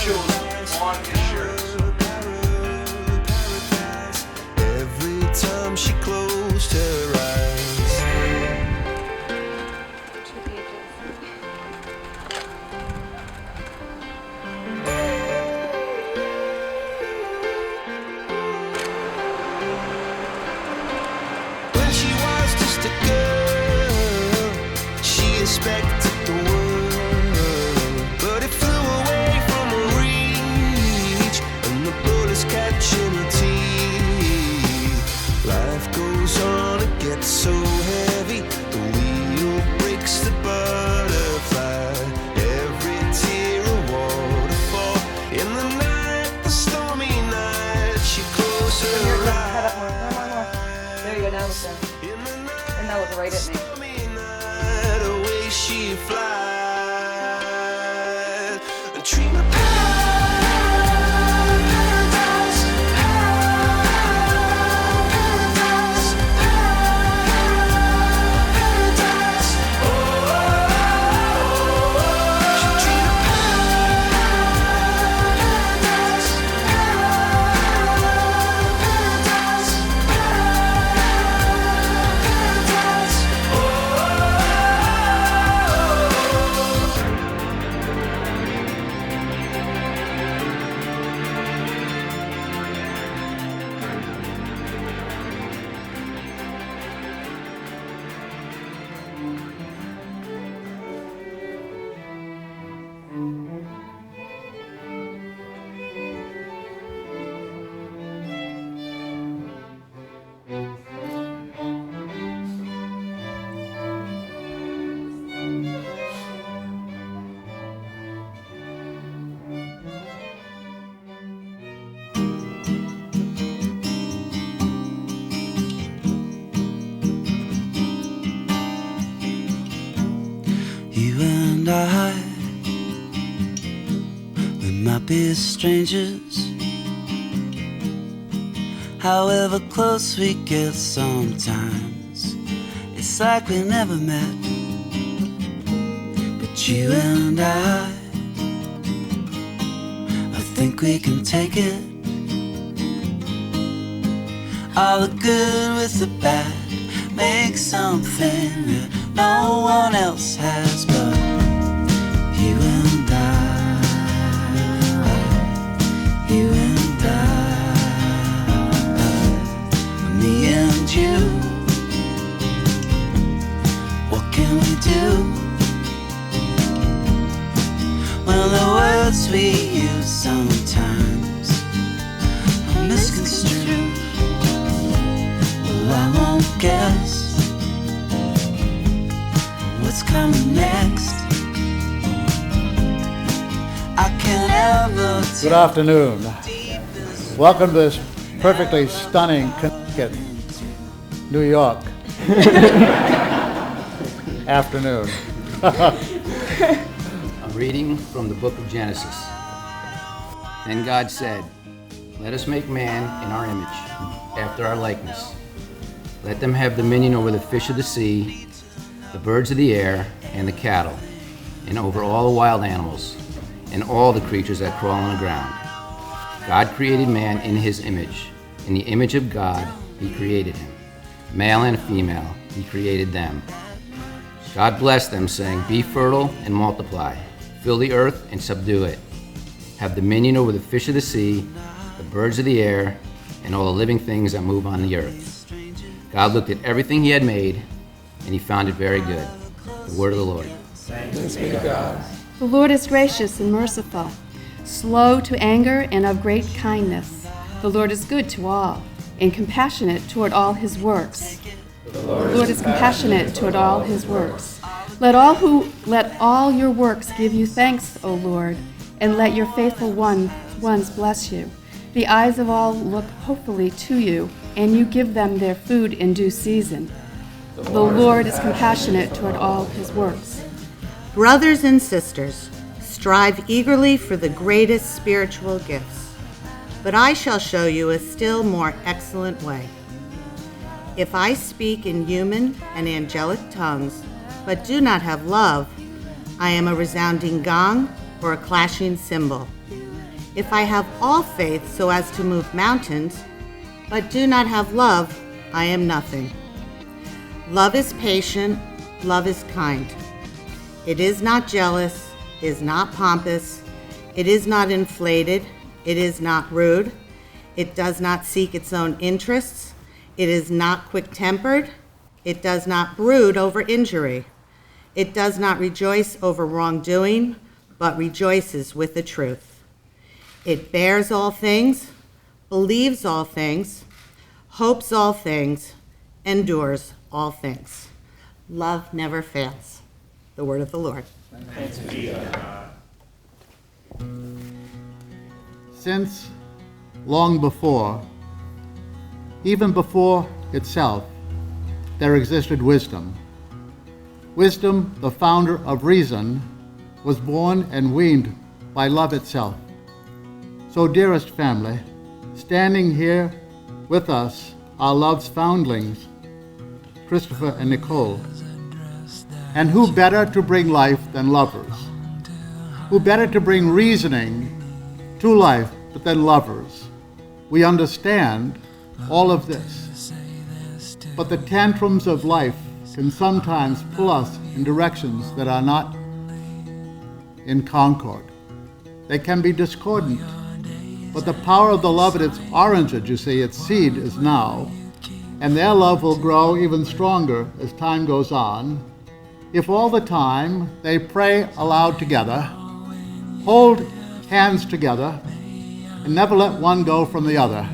shows on his shirts. Every time she closed her eyes. When she was just a girl, she expected the world, but it flew away from her reach, and the bullets catching her teeth. Life goes on, it gets so heavy, the wheel breaks the butterfly. Every tear a waterfall. In the night, the stormy night, she closed her Head up more. eyes. There you go, now look down. In the night, And now look right at me. stormy night, away she flies. A dream of paradise, paradise, paradise. Oh, she dreamed of paradise, you and I, we might be strangers. However close we get sometimes, it's like we never met. But you and I think we can take it. All the good with the bad, make something that no one else has but you and I. You and I, me and you. What can we do when the words we use sometimes are misconstrued? Well, I won't guess what's coming next. I can't ever tell. Good afternoon. Welcome to this perfectly stunning Connecticut, New York afternoon. I'm reading from the book of Genesis. Then God said, "Let us make man in our image, after our likeness. Let them have dominion over the fish of the sea, the birds of the air, and the cattle, and over all the wild animals, and all the creatures that crawl on the ground." God created man in his image. In the image of God, he created him. Male and female, he created them. God blessed them, saying, "Be fertile and multiply. Fill the earth and subdue it. Have dominion over the fish of the sea, the birds of the air, and all the living things that move on the earth." God looked at everything he had made, and he found it very good. The word of the Lord. Thanks be to God. The Lord is gracious and merciful, slow to anger and of great kindness. The Lord is good to all, and compassionate toward all his works. The Lord is compassionate toward all his works. Let all your works give you thanks, O Lord, and let your faithful ones bless you. The eyes of all look hopefully to you, and you give them their food in due season. The Lord is compassionate toward all his works. Brothers and sisters, strive eagerly for the greatest spiritual gifts, but I shall show you a still more excellent way. If I speak in human and angelic tongues, but do not have love, I am a resounding gong or a clashing cymbal. If I have all faith so as to move mountains, but do not have love, I am nothing. Love is patient, love is kind. It is not jealous, is not pompous, it is not inflated, it is not rude, it does not seek its own interests, it is not quick-tempered, it does not brood over injury, it does not rejoice over wrongdoing, but rejoices with the truth. It bears all things, believes all things, hopes all things, endures all things. Love never fails. The word of the Lord. Since long before, even before itself, there existed wisdom. Wisdom, the founder of reason, was born and weaned by love itself. So, dearest family, standing here with us, our love's foundlings, Christopher and Nicole. And who better to bring life than lovers? Who better to bring reasoning to life but than lovers? We understand all of this, but the tantrums of life can sometimes pull us in directions that are not in concord. They can be discordant, but the power of the love at its origin, you see, its seed is now, and their love will grow even stronger as time goes on, if all the time they pray aloud together, hold hands together, and never let one go from the other.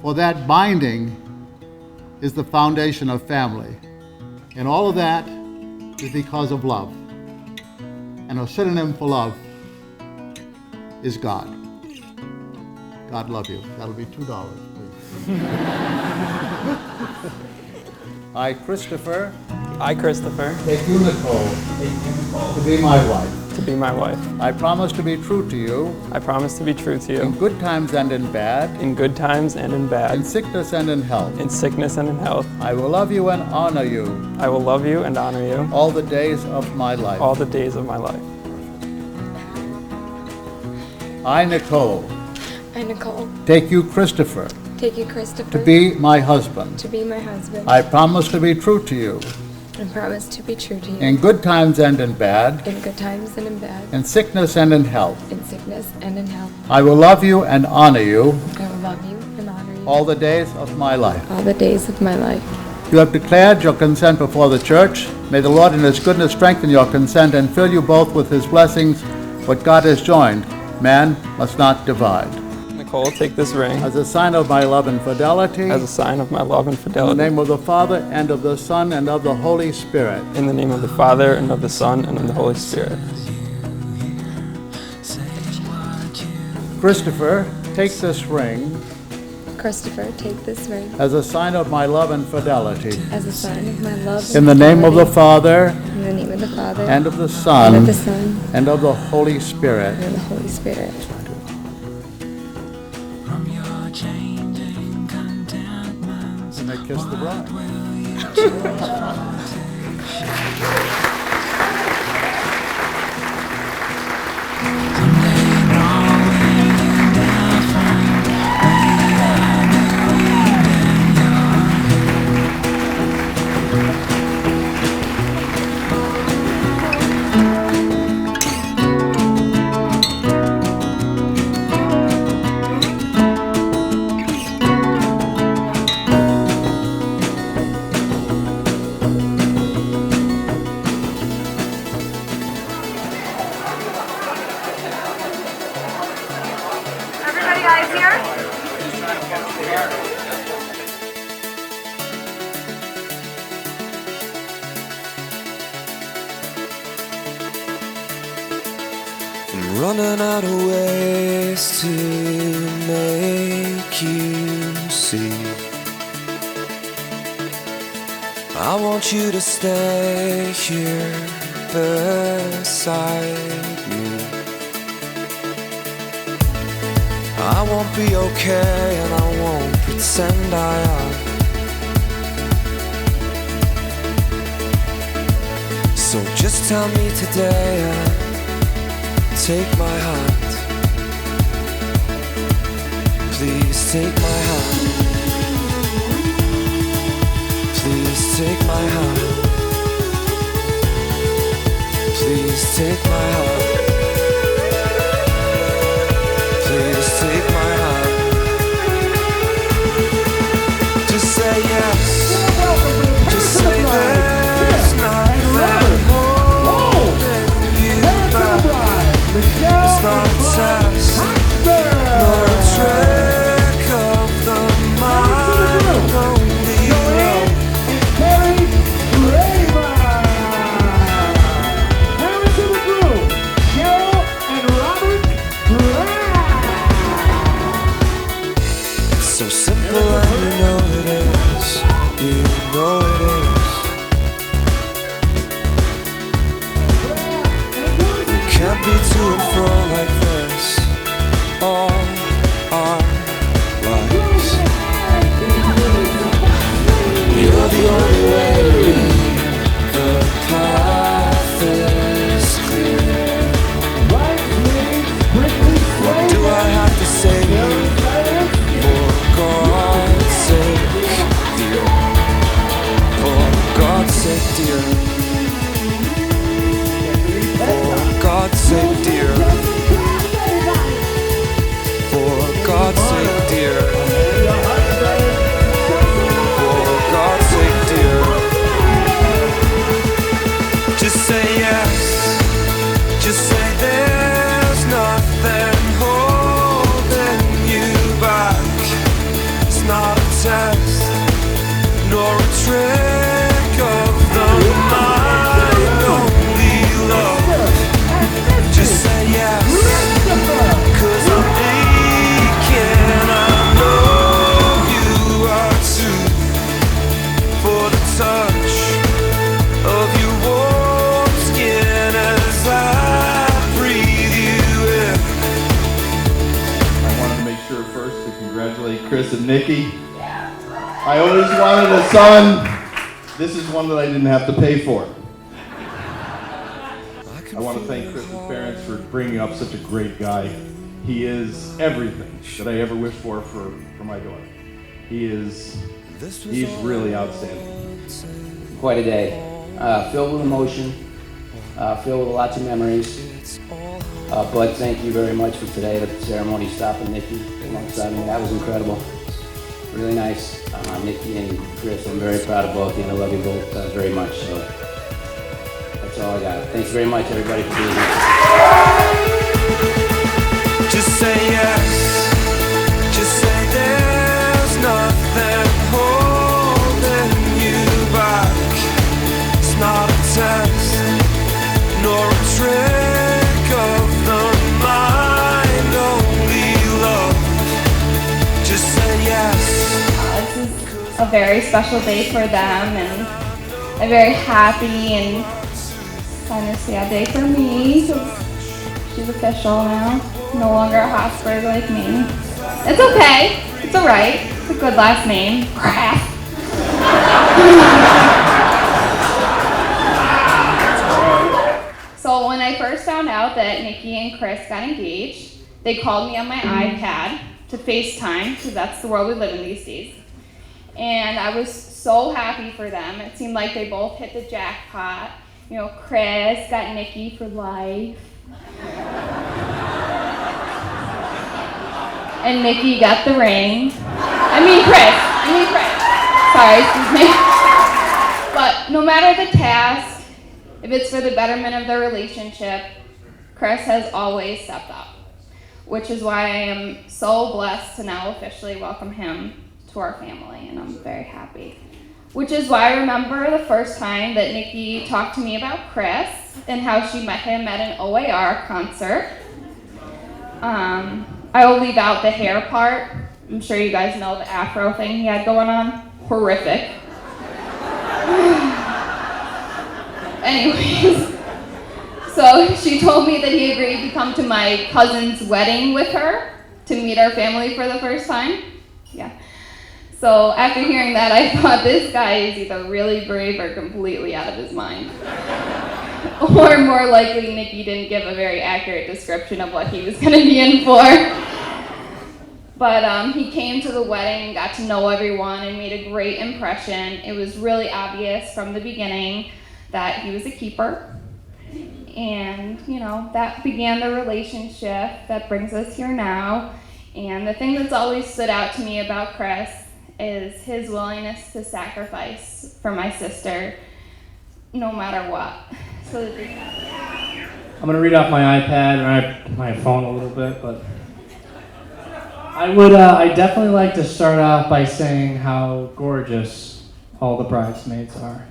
For that binding is the foundation of family. And all of that is because of love. And a synonym for love is God. God love you. That'll be $2, please. I, Christopher. I, Christopher, Take you, Nicole, to be my wife. to be my wife. I promise to be true to you I promise to be true to in you good times and in bad, in good times and in in bad, sickness and in health. in sickness and in health. I will love you and honor you I will love you and honor you all the days of my life. all the days of my life. I, Nicole, I, Nicole, take you, Christopher, take you, Christopher, to be my husband. to be my husband. I promise to be true to you I promise to be true to you in good times and in bad, in good times and in bad, in sickness and in health. in sickness and in health. I will love you and honor you I will love you and honor you all the days of my life. all the days of my life. You have declared your consent before the church. May the Lord in his goodness strengthen your consent and fill you both with his blessings. What God has joined, man must not divide. Nicole, take this ring As a sign of my love and fidelity, as a sign of my love and in the fidelity. name of the Father, and of the Son, and of the Holy Spirit. In the name of the Father, and of the Son, and of the Holy Spirit. Christopher, take this ring Christopher, take this ring as a sign of my love and fidelity. as a sign of my love In and the name of the fidelity. Father, In the name of the Father, and of the and Son, of the Son, and of the Holy Spirit. and of the Holy Spirit. And I kiss the bride. Everybody eyes here? I'm running out of ways to make you see. I want you to stay here beside me. I won't be okay and I won't pretend I am. So just tell me today and take my hand. Please take my heart. Please take my heart. Please take my heart. Please take my heart. Just say yes. Just say there's nothing holding you back. It's not a test, nor a trick of the mind. Only love. So simple and you know it is. You know it is. You can't be to and fro like this all our lives. You're the only way to be. The path is clear. What do I have to say to you? For God's sake, dear. For God's sake, dear. For God's sake, dear. For God's sake, dear. For God's sake, dear. Just say yes. Just say there's nothing holding you back. It's not a test, nor a trick of the mind. Only love. Just say yes. 'Cause I'm aching. I know you are too. For the touch of your warm skin as I breathe you in. I wanted to make sure first to congratulate Chris and Niki. I always wanted a son. This is one that I didn't have to pay for. I want to thank Chris's parents for bringing up such a great guy. He is everything that I ever wished for my daughter. He's really outstanding. Quite a day. Filled with emotion, filled with lots of memories. Bud, thank you very much for today, the ceremony stopping Niki alongside me. That was incredible. Really nice. Niki and Chris, I'm very proud of both of you, and I love you both very much. So that's all I got. Thanks very much, everybody, for being here. Just say yes. Just say there's nothing holding you back. It's not a test, nor a trick of the mind. Only love. Just say yes. This is a very special day for them, and a very happy and kind of sad day for me, because she's official now, no longer a Hofsberg like me. It's okay, it's alright, it's a good last name. Crap. So when I first found out that Niki and Chris got engaged, they called me on my iPad to FaceTime, because that's the world we live in these days. And I was so happy for them. It seemed like they both hit the jackpot. You know, Chris got Niki for life. And Niki got the ring. I mean Chris. Sorry, excuse me. But no matter the task, if it's for the betterment of their relationship, Chris has always stepped up, which is why I am so blessed to now officially welcome him to our family, and I'm very happy. Which is why I remember the first time that Niki talked to me about Chris and how she met him at an OAR concert. I will leave out the hair part. I'm sure you guys know the afro thing he had going on. Horrific. Anyways, so she told me that he agreed to come to my cousin's wedding with her to meet our family for the first time. Yeah. So after hearing that, I thought this guy is either really brave or completely out of his mind. Or more likely, Niki didn't give a very accurate description of what he was going to be in for. But he came to the wedding and got to know everyone and made a great impression. It was really obvious from the beginning that he was a keeper. And, you know, that began the relationship that brings us here now. And the thing that's always stood out to me about Chris is his willingness to sacrifice for my sister, no matter what. So I'm going to read off my iPad or my phone a little bit, but I definitely like to start off by saying how gorgeous all the bridesmaids are.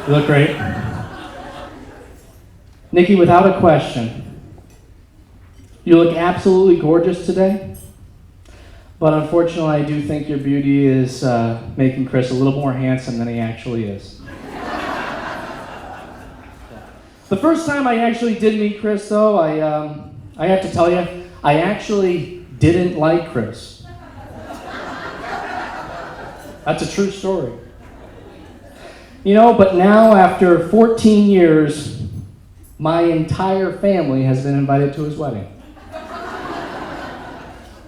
You look great. Niki, without a question, you look absolutely gorgeous today, but unfortunately I do think your beauty is making Chris a little more handsome than he actually is. The first time I actually did meet Chris, though, I have to tell you, I actually didn't like Chris. That's a true story. You know, but now after 14 years, my entire family has been invited to his wedding.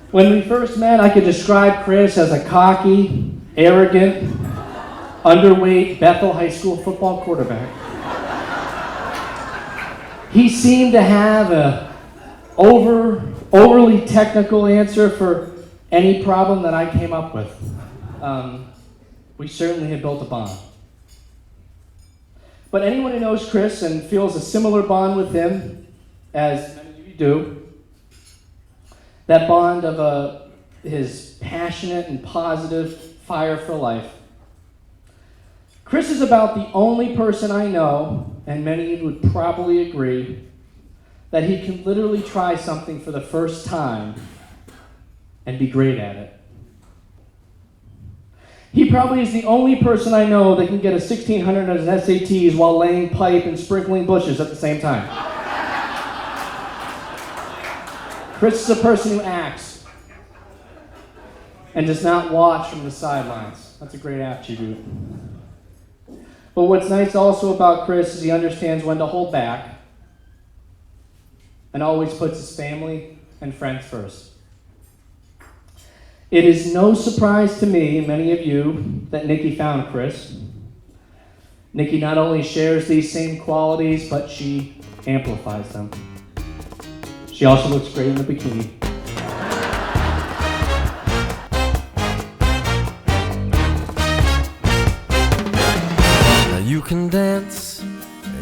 When we first met, I could describe Chris as a cocky, arrogant, underweight Bethel High School football quarterback. He seemed to have an overly technical answer for any problem that I came up with. We certainly had built a bond. But anyone who knows Chris and feels a similar bond with him, as many of you do, that bond of his passionate and positive fire for life. Chris is about the only person I know, and many of you would probably agree, that he can literally try something for the first time and be great at it. He probably is the only person I know that can get a 1600 on his SATs while laying pipe and sprinkling bushes at the same time. Chris is a person who acts and does not watch from the sidelines. That's a great attribute. But what's nice also about Chris is he understands when to hold back and always puts his family and friends first. It is no surprise to me, many of you, that Niki found Chris. Niki not only shares these same qualities, but she amplifies them. She also looks great in the bikini. Now you can dance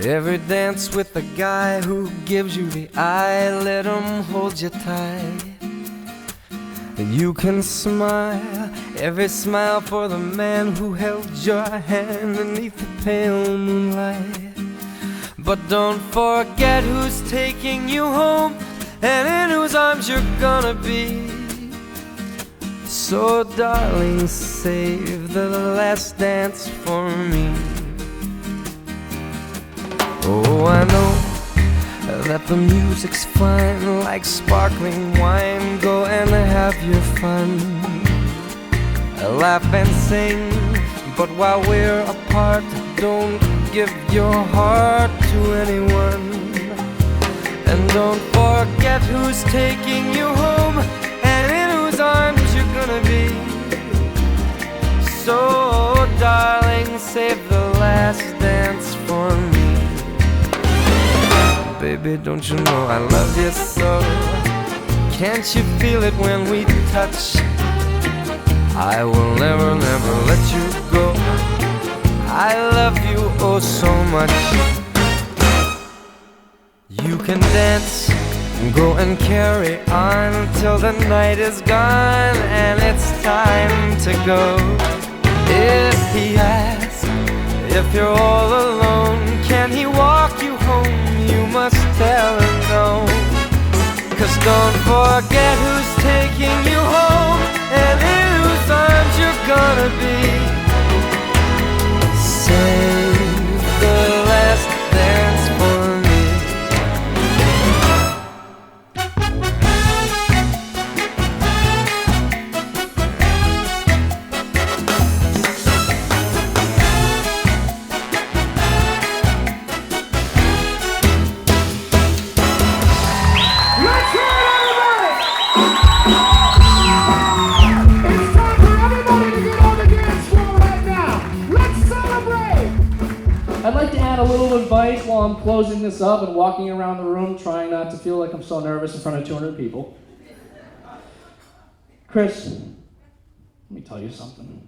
every dance with the guy who gives you the eye. Let him hold you tight. And you can smile every smile for the man who held your hand beneath the pale moonlight. But don't forget who's taking you home and in whose arms you're gonna be. So darling, save the last dance for me. Oh, I know that the music's fine, like sparkling wine. Go and have your fun, laugh and sing. But while we're apart, don't give your heart to anyone. And don't forget who's taking you home and in whose arms you're gonna be. So darling, save the last dance for me. Baby, don't you know I love you so? Can't you feel it when we touch? I will never, never let you go. I love you oh so much. You can dance, go and carry on till the night is gone and it's time to go. If he asks if you're all alone, can he walk you home? You must tell him no. 'Cause don't forget who's taking you home and in whose arms you're gonna be. Save the last dance for me. Let's hear it, everybody! I'd like to add a little advice while I'm closing this up and walking around the room trying not to feel like I'm so nervous in front of 200 people. Chris, let me tell you something.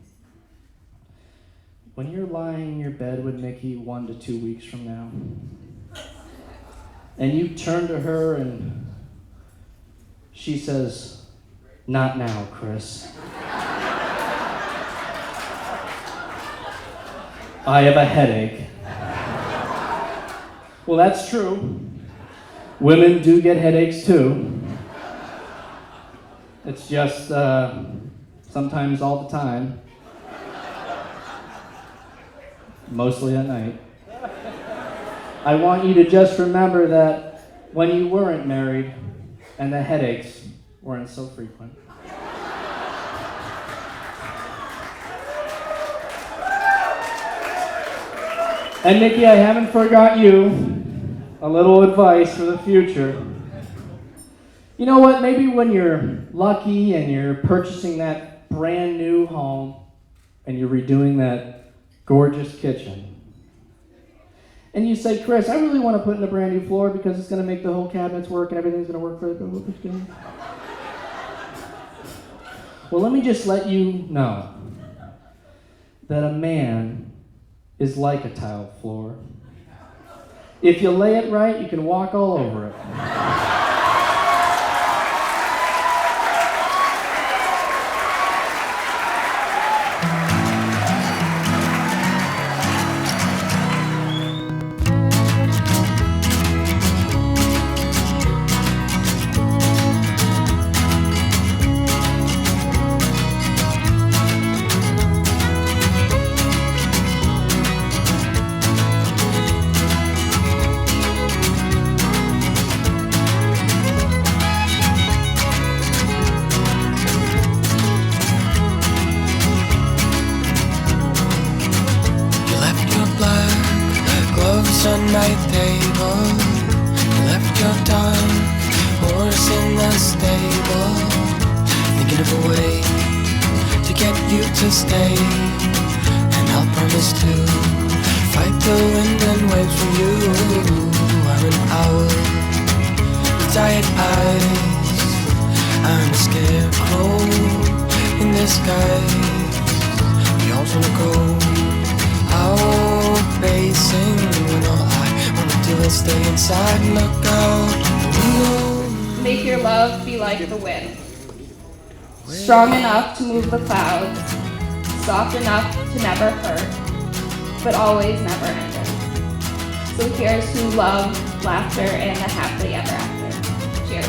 When you're lying in your bed with Niki 1 to 2 weeks from now, and you turn to her and she says, "Not now, Chris. I have a headache." Well, that's true. Women do get headaches too. It's just sometimes all the time. Mostly at night. I want you to just remember that when you weren't married and the headaches weren't so frequent. And Niki, I haven't forgot you. A little advice for the future. You know what? Maybe when you're lucky and you're purchasing that brand new home and you're redoing that gorgeous kitchen, and you say, "Chris, I really want to put in a brand new floor because it's going to make the whole cabinets work and everything's going to work for the kitchen." Well, let me just let you know that a man is like a tiled floor. If you lay it right, you can walk all over it. On my table, you left your dark horse in the stable, thinking of a way to get you to stay. And I'll promise to fight the wind and waves for you. I'm an owl with tired eyes, I'm a scarecrow in disguise. We all wanna go out racing when all I wanna do is stay inside and look out the window. Make your love be like the wind, strong enough to move the clouds, soft enough to never hurt, but always never ending. So here's to love, laughter, and the happily ever after. Cheers.